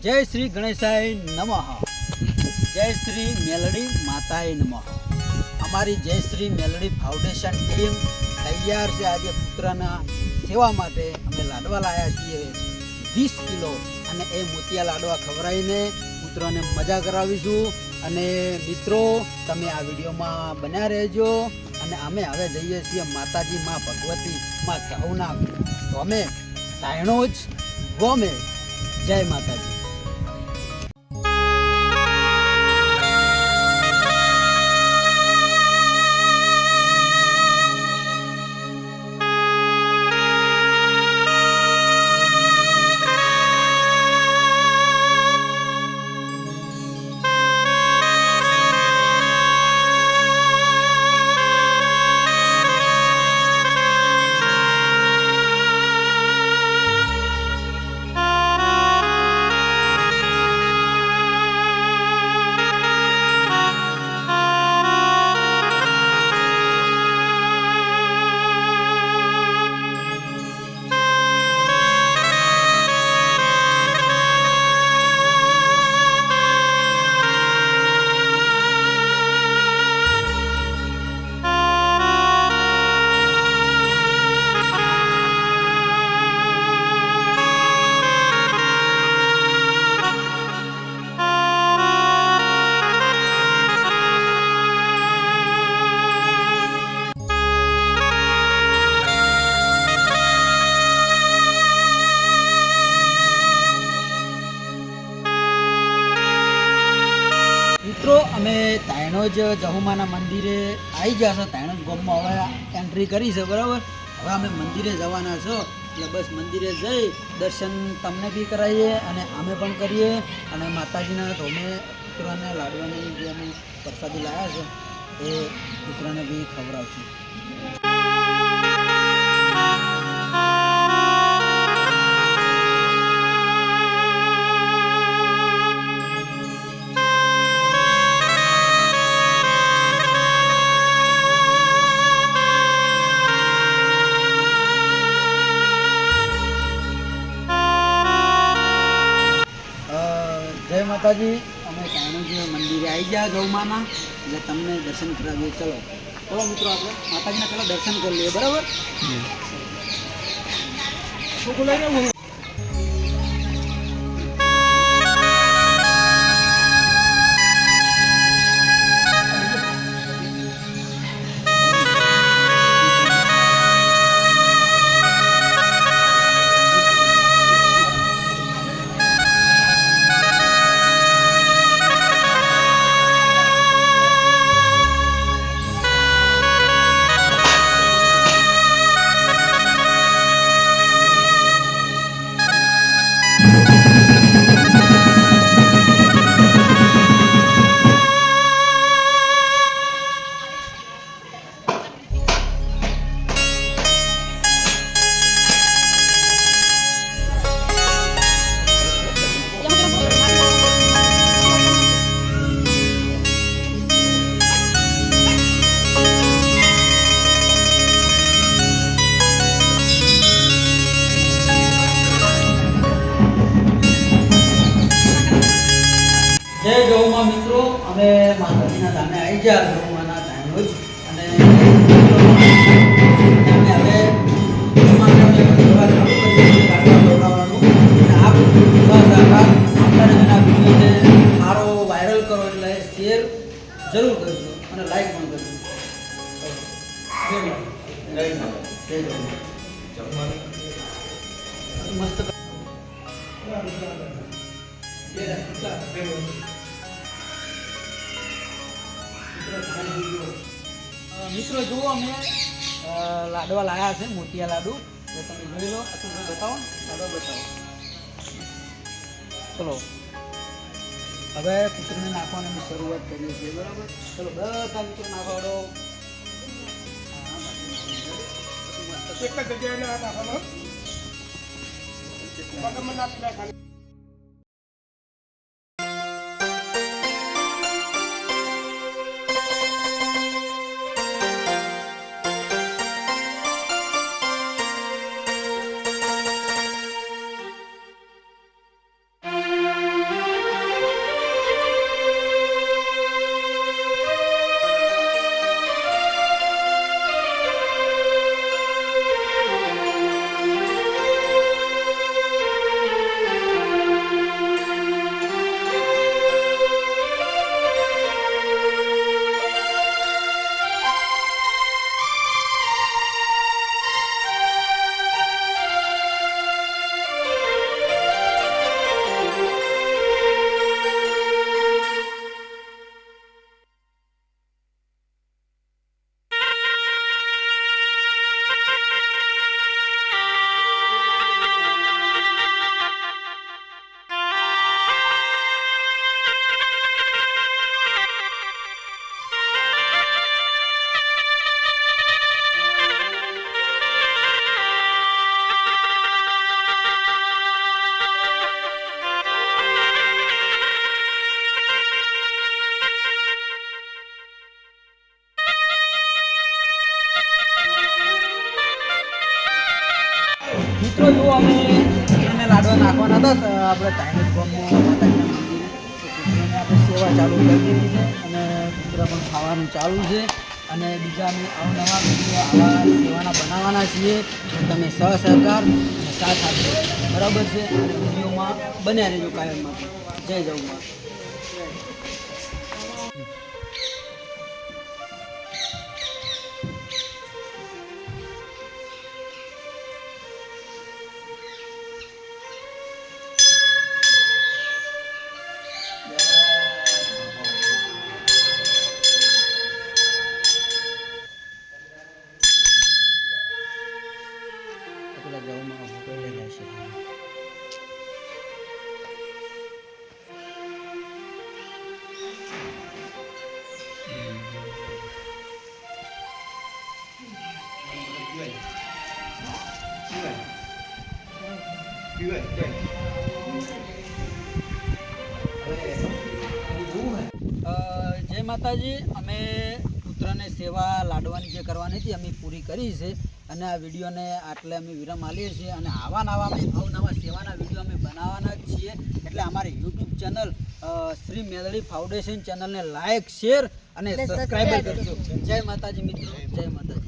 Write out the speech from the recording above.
જય શ્રી ગણેશાય નમઃ. જય શ્રી મેલડી માતાય નમઃ. અમારી જય શ્રી મેલડી ફાઉન્ડેશન ટીમ તૈયાર છે આજે પુત્રના સેવા માટે. અમે લાડવા લાવ્યા છીએ 20 કિલો અને એ મોતિયા લાડવા ખવડાવીને પુત્રને મજા કરાવીશું. અને મિત્રો તમે આ વિડીયોમાં બન્યા રહેજો. અને અમે હવે જઈએ છીએ માતાજી માં ભગવતી માં ચાઉના. તો અમે તાયણો જ ગોમે. જય માતાજી. મિત્રો અમે તાયણોજ જહુમાના મંદિરે આવી ગયા છે. તાયણોજ ગામમાં હવે એન્ટ્રી કરી છે, બરાબર. હવે અમે મંદિરે જવાના છો એટલે બસ મંદિરે જઈ દર્શન તમને બી કરાવીએ અને અમે પણ કરીએ. અને માતાજીના ધોમે પુત્રને લાડવાની જે અમે પ્રસાદી લાવ્યા છે એ પુત્રને બી ખવડાવશું. જય માતાજી. અમે તાયણોજ મંદિરે આવી ગયા ગૌમાના એટલે તમને દર્શન કરાવીએ. ચલો ચલો મિત્રો આપણે માતાજીના પહેલાં દર્શન કરી લઈએ, બરાબર. શું બોલાય જય ગૌમાં. મિત્રો અમે માતાજીના ધામે આવી ગયા ગૌમાના તાયણોજ. અને અમે હવે સેવા ચાલુ કરી ખવડાવવાનું. અને આપ સહકાર આપતા એના વિડીયોને સારો વાયરલ કરો એટલે શેર જરૂર કરજો અને લાઈક પણ કરજો. મસ્ત મિત્રો જુઓ અમે લાડવા લાવ્યા છે, મોતિયા લાડુ. તો તમે જોઈ લો. બતાવો લાડવા બતાવો. ચલો હવે પુત્રને નાખવાની અમે શરૂઆત કરીએ છીએ, બરાબર. ચલો બધા મિત્રો નાખવાડો. કેટલા જગ્યાએ નાખવાનો? આપણે ટાઈમ ગામમાં માતાજીના મંદિરે તો કૂતરાને આપણે સેવા ચાલુ કરી દીધી છે અને કૂતરા પણ ખાવાનું ચાલુ છે અને બીજા અમે અવનવા વિડીયો આવા સેવાના બનાવવાના છીએ તો તમે સહકાર અને સાથ આપજો બરાબર છે અને વિડીયોમાં બન્યા રહેજો કાયમ માટે જય જવમાં પેલા જવમાં હોટલે જાય છે જય માતાજી અમે પુત્રને સેવા લાડવાની જે કરવાની હતી અમે પૂરી કરી છે અને આ વિડીયોને આટલે અમે વિરામ આલીએ છીએ અને આવા નવા અમે અવનવા સેવાના વિડીયો અમે બનાવવાના જ છીએ એટલે અમારી YouTube channel Shri Meldi foundation ચેનલને લાઈક શેર અને સબસ્ક્રાઈબ કરજો જય માતાજી મિત્રો જય માતાજી